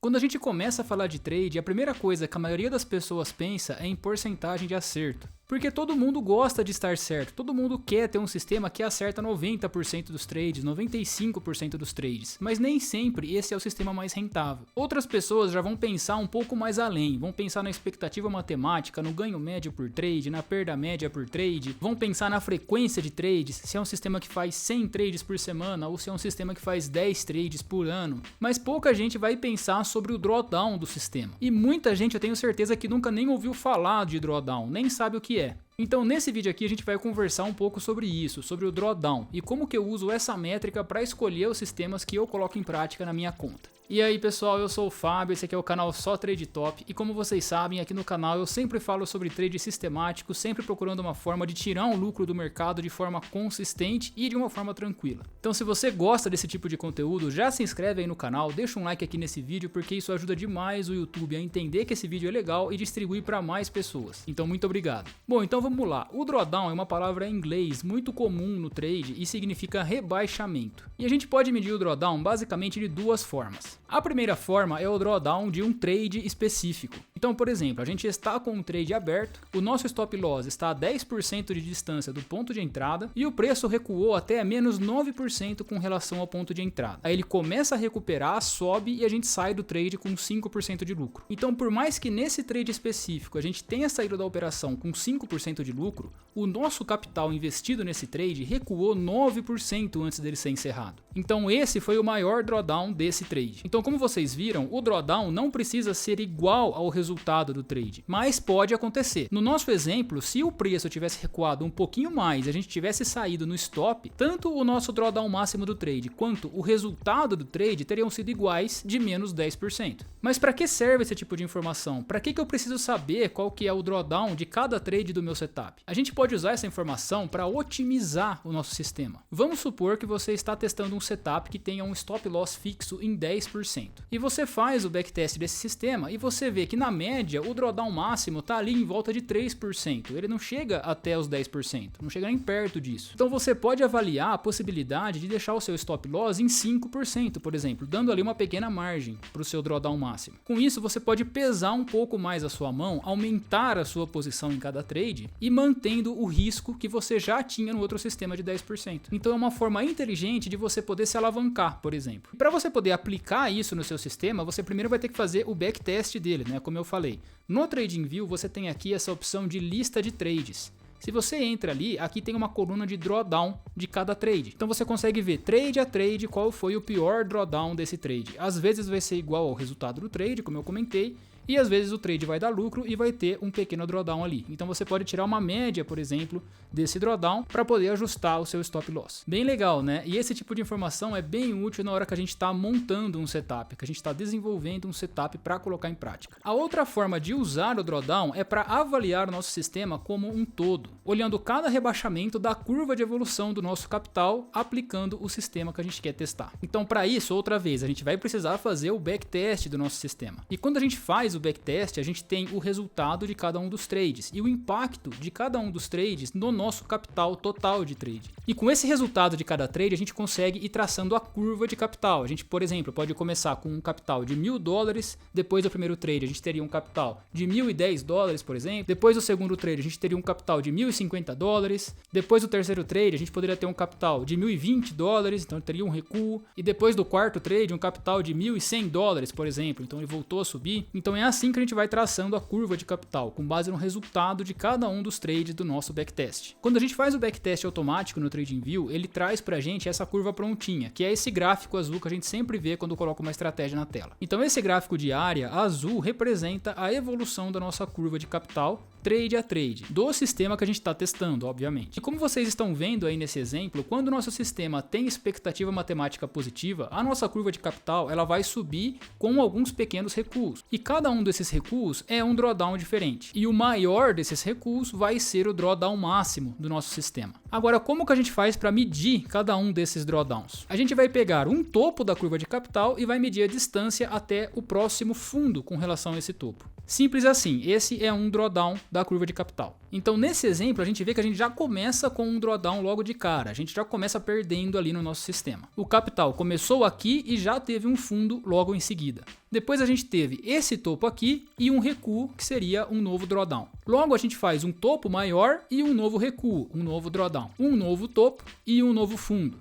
Quando a gente começa a falar de trade, a primeira coisa que a maioria das pessoas pensa é em porcentagem de acerto. Porque todo mundo gosta de estar certo, todo mundo quer ter um sistema que acerta 90% dos trades, 95% dos trades, mas nem sempre esse é o sistema mais rentável. Outras pessoas já vão pensar um pouco mais além, vão pensar na expectativa matemática, no ganho médio por trade, na perda média por trade, vão pensar na frequência de trades, se é um sistema que faz 100 trades por semana ou se é um sistema que faz 10 trades por ano, mas pouca gente vai pensar sobre o drawdown do sistema. E muita gente, eu tenho certeza que nunca nem ouviu falar de drawdown, nem sabe o que é. Então nesse vídeo aqui a gente vai conversar um pouco sobre isso, sobre o drawdown e como que eu uso essa métrica para escolher os sistemas que eu coloco em prática na minha conta. E aí pessoal, eu sou o Fábio, esse aqui é o canal Só Trade Top e como vocês sabem, aqui no canal eu sempre falo sobre trade sistemático, sempre procurando uma forma de tirar um lucro do mercado de forma consistente e de uma forma tranquila. Então se você gosta desse tipo de conteúdo, já se inscreve aí no canal, deixa um like aqui nesse vídeo porque isso ajuda demais o YouTube a entender que esse vídeo é legal e distribuir para mais pessoas. Então muito obrigado. Bom, então vamos lá. O drawdown é uma palavra em inglês muito comum no trade e significa rebaixamento. E a gente pode medir o drawdown basicamente de duas formas. A primeira forma é o drawdown de um trade específico. Então, por exemplo, a gente está com um trade aberto, o nosso stop loss está a 10% de distância do ponto de entrada e o preço recuou até menos 9% com relação ao ponto de entrada. Aí ele começa a recuperar, sobe e a gente sai do trade com 5% de lucro. Então, por mais que nesse trade específico a gente tenha saído da operação com 5% de lucro, o nosso capital investido nesse trade recuou 9% antes dele ser encerrado. Então esse foi o maior drawdown desse trade. Então como vocês viram, o drawdown não precisa ser igual ao resultado do trade, mas pode acontecer. No nosso exemplo, se o preço tivesse recuado um pouquinho mais e a gente tivesse saído no stop, tanto o nosso drawdown máximo do trade quanto o resultado do trade teriam sido iguais de menos 10%. Mas para que serve esse tipo de informação? Para que eu preciso saber qual que é o drawdown de cada trade do meu setup? A gente pode usar essa informação para otimizar o nosso sistema. Vamos supor que você está testando um setup que tenha um stop loss fixo em 10%. E você faz o backtest desse sistema e você vê que na média o drawdown máximo está ali em volta de 3%. Ele não chega até os 10%, não chega nem perto disso. Então você pode avaliar a possibilidade de deixar o seu stop loss em 5%, por exemplo, dando ali uma pequena margem para o seu drawdown máximo. Com isso você pode pesar um pouco mais a sua mão, aumentar a sua posição em cada trade e mantendo o risco que você já tinha no outro sistema de 10%. Então é uma forma inteligente de você poder se alavancar, por exemplo. Para você poder aplicar isso no seu sistema, você primeiro vai ter que fazer o backtest dele, né? Como eu falei. No TradingView você tem aqui essa opção de lista de trades. Se você entra ali, aqui tem uma coluna de drawdown de cada trade. Então você consegue ver trade a trade qual foi o pior drawdown desse trade. Às vezes vai ser igual ao resultado do trade, como eu comentei, e às vezes o trade vai dar lucro e vai ter um pequeno drawdown ali. Então você pode tirar uma média, por exemplo, desse drawdown para poder ajustar o seu stop loss. Bem legal, né? E esse tipo de informação é bem útil na hora que a gente está montando um setup, que a gente está desenvolvendo um setup para colocar em prática. A outra forma de usar o drawdown é para avaliar o nosso sistema como um todo, olhando cada rebaixamento da curva de evolução do nosso capital, aplicando o sistema que a gente quer testar. Então para isso, outra vez, a gente vai precisar fazer o backtest do nosso sistema. E quando a gente faz o backtest, a gente tem o resultado de cada um dos trades e o impacto de cada um dos trades no nosso capital total de trade. E com esse resultado de cada trade, a gente consegue ir traçando a curva de capital. A gente, por exemplo, pode começar com um capital de $1.000, depois do primeiro trade a gente teria um capital de $1.010, por exemplo, depois do segundo trade a gente teria um capital de $1.050, depois do terceiro trade a gente poderia ter um capital de $1.020, então teria um recuo, e depois do quarto trade um capital de $1.100, por exemplo, então ele voltou a subir. Então é assim que a gente vai traçando a curva de capital, com base no resultado de cada um dos trades do nosso backtest. Quando a gente faz o backtest automático no TradingView, ele traz pra gente essa curva prontinha, que é esse gráfico azul que a gente sempre vê quando coloca uma estratégia na tela. Então esse gráfico de área azul representa a evolução da nossa curva de capital, trade a trade, do sistema que a gente está testando, obviamente. E como vocês estão vendo aí nesse exemplo, quando o nosso sistema tem expectativa matemática positiva, a nossa curva de capital ela vai subir com alguns pequenos recuos. E cada um desses recuos é um drawdown diferente. E o maior desses recuos vai ser o drawdown máximo do nosso sistema. Agora, como que a gente faz para medir cada um desses drawdowns? A gente vai pegar um topo da curva de capital e vai medir a distância até o próximo fundo com relação a esse topo. Simples assim, esse é um drawdown da curva de capital. Então nesse exemplo a gente vê que a gente já começa com um drawdown logo de cara, a gente já começa perdendo ali no nosso sistema. O capital começou aqui e já teve um fundo logo em seguida. Depois a gente teve esse topo aqui e um recuo, que seria um novo drawdown. Logo a gente faz um topo maior e um novo recuo, um novo drawdown. Um novo topo e um novo fundo.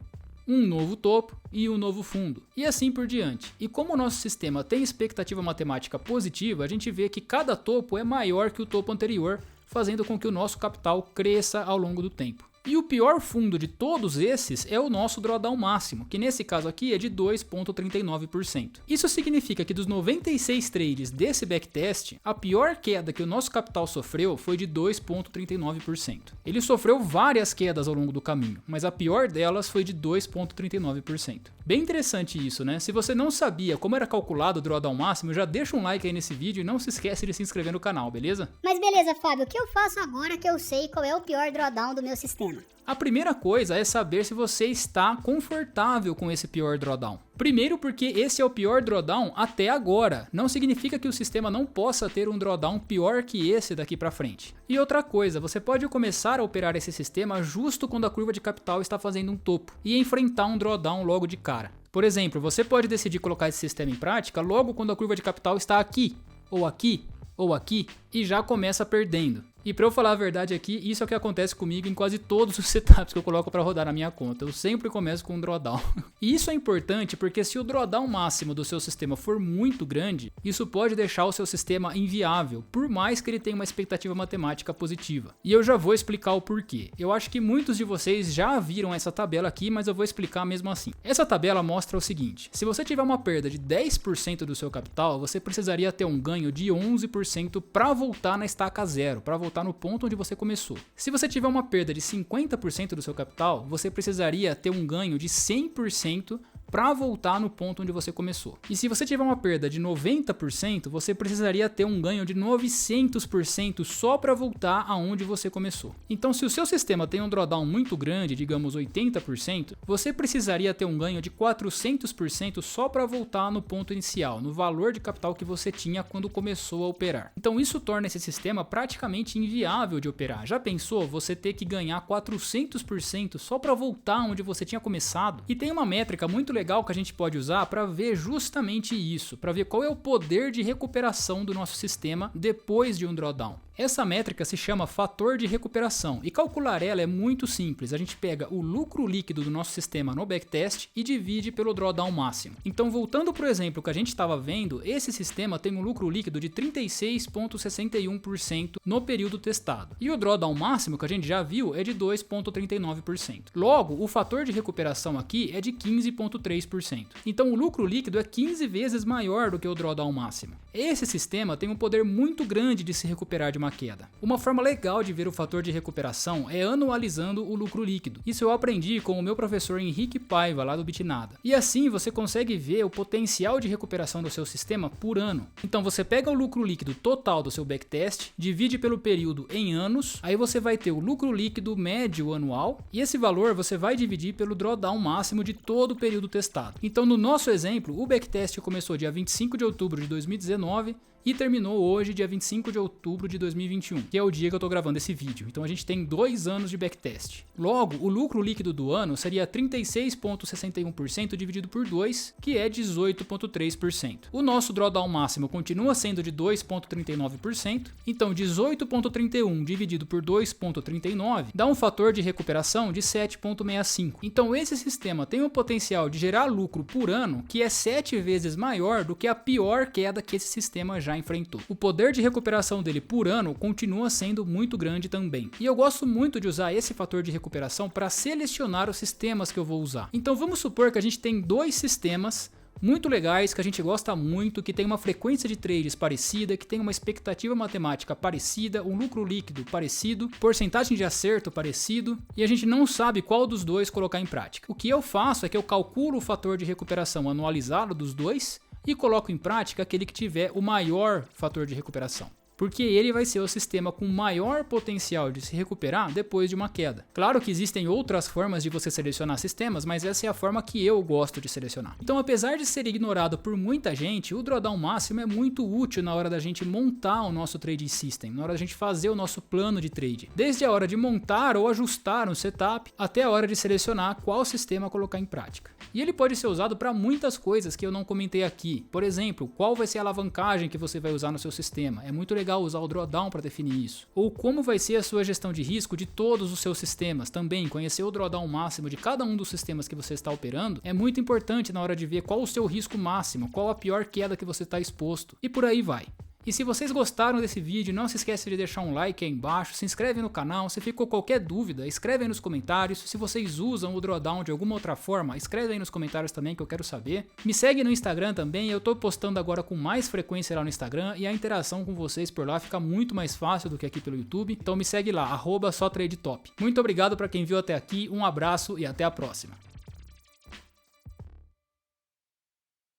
Um novo topo e um novo fundo, e assim por diante. E como o nosso sistema tem expectativa matemática positiva, a gente vê que cada topo é maior que o topo anterior, fazendo com que o nosso capital cresça ao longo do tempo. E o pior fundo de todos esses é o nosso drawdown máximo, que nesse caso aqui é de 2,39%. Isso significa que dos 96 trades desse backtest, a pior queda que o nosso capital sofreu foi de 2,39%. Ele sofreu várias quedas ao longo do caminho, mas a pior delas foi de 2,39%. Bem interessante isso, né? Se você não sabia como era calculado o drawdown máximo, já deixa um like aí nesse vídeo e não se esquece de se inscrever no canal, beleza? Mas beleza, Fábio, o que eu faço agora que eu sei qual é o pior drawdown do meu sistema? A primeira coisa é saber se você está confortável com esse pior drawdown. Primeiro porque esse é o pior drawdown até agora, não significa que o sistema não possa ter um drawdown pior que esse daqui para frente. E outra coisa, você pode começar a operar esse sistema justo quando a curva de capital está fazendo um topo e enfrentar um drawdown logo de cara. Por exemplo, você pode decidir colocar esse sistema em prática logo quando a curva de capital está aqui, ou aqui, ou aqui, e já começa perdendo. E para eu falar a verdade aqui, isso é o que acontece comigo em quase todos os setups que eu coloco para rodar na minha conta. Eu sempre começo com um drawdown. E isso é importante porque se o drawdown máximo do seu sistema for muito grande, isso pode deixar o seu sistema inviável, por mais que ele tenha uma expectativa matemática positiva. E eu já vou explicar o porquê. Eu acho que muitos de vocês já viram essa tabela aqui, mas eu vou explicar mesmo assim. Essa tabela mostra o seguinte: se você tiver uma perda de 10% do seu capital, você precisaria ter um ganho de 11% para voltar na estaca zero, para voltar no ponto onde você começou. Se você tiver uma perda de 50% do seu capital, você precisaria ter um ganho de 100% para voltar no ponto onde você começou. E se você tiver uma perda de 90%, você precisaria ter um ganho de 900% só para voltar aonde você começou. Então, se o seu sistema tem um drawdown muito grande, digamos 80%, você precisaria ter um ganho de 400% só para voltar no ponto inicial, no valor de capital que você tinha quando começou a operar. Então, isso torna esse sistema praticamente inviável de operar. Já pensou você ter que ganhar 400% só para voltar onde você tinha começado? E tem uma métrica muito legal que a gente pode usar para ver justamente isso, para ver qual é o poder de recuperação do nosso sistema depois de um drawdown. Essa métrica se chama fator de recuperação e calcular ela é muito simples. A gente pega o lucro líquido do nosso sistema no backtest e divide pelo drawdown máximo. Então, voltando para o exemplo que a gente estava vendo, esse sistema tem um lucro líquido de 36,61% no período testado. E o drawdown máximo que a gente já viu é de 2,39%. Logo, o fator de recuperação aqui é de 15,3%. Então, o lucro líquido é 15 vezes maior do que o drawdown máximo. Esse sistema tem um poder muito grande de se recuperar de uma queda. Uma forma legal de ver o fator de recuperação é anualizando o lucro líquido. Isso eu aprendi com o meu professor Henrique Paiva, lá do Bitnada. E assim você consegue ver o potencial de recuperação do seu sistema por ano. Então você pega o lucro líquido total do seu backtest, divide pelo período em anos, aí você vai ter o lucro líquido médio anual, e esse valor você vai dividir pelo drawdown máximo de todo o período testado. Então no nosso exemplo, o backtest começou dia 25 de outubro de 2019, e terminou hoje, dia 25 de outubro de 2021, que é o dia que eu tô gravando esse vídeo. Então a gente tem 2 anos de backtest. Logo, o lucro líquido do ano seria 36,61% dividido por 2, que é 18,3%. O nosso drawdown máximo continua sendo de 2,39%, então 18,31 dividido por 2,39 dá um fator de recuperação de 7,65. Então esse sistema tem um potencial de gerar lucro por ano que é 7 vezes maior do que a pior queda que esse sistema já enfrentou. O poder de recuperação dele por ano continua sendo muito grande também. E eu gosto muito de usar esse fator de recuperação para selecionar os sistemas que eu vou usar. Então vamos supor que a gente tem 2 sistemas muito legais, que a gente gosta muito, que tem uma frequência de trades parecida, que tem uma expectativa matemática parecida, um lucro líquido parecido, porcentagem de acerto parecido, e a gente não sabe qual dos dois colocar em prática. O que eu faço é que eu calculo o fator de recuperação anualizado dos dois e coloco em prática aquele que tiver o maior fator de recuperação. porque ele vai ser o sistema com maior potencial de se recuperar depois de uma queda. Claro que existem outras formas de você selecionar sistemas, mas essa é a forma que eu gosto de selecionar. Então, apesar de ser ignorado por muita gente, o drawdown máximo é muito útil na hora da gente montar o nosso trading system, na hora da gente fazer o nosso plano de trade. Desde a hora de montar ou ajustar um setup, até a hora de selecionar qual sistema colocar em prática. E ele pode ser usado para muitas coisas que eu não comentei aqui. Por exemplo, qual vai ser a alavancagem que você vai usar no seu sistema. É muito legal usar o drawdown para definir isso. Ou como vai ser a sua gestão de risco de todos os seus sistemas. Também conhecer o drawdown máximo de cada um dos sistemas que você está operando é muito importante na hora de ver qual o seu risco máximo, qual a pior queda que você está exposto. E por aí vai. E se vocês gostaram desse vídeo, não se esqueça de deixar um like aí embaixo, se inscreve no canal, se ficou qualquer dúvida, escreve aí nos comentários. Se vocês usam o drawdown de alguma outra forma, escreve aí nos comentários também que eu quero saber. Me segue no Instagram também, eu tô postando agora com mais frequência lá no Instagram e a interação com vocês por lá fica muito mais fácil do que aqui pelo YouTube. Então me segue lá, @sotradetop. Muito obrigado para quem viu até aqui, um abraço e até a próxima.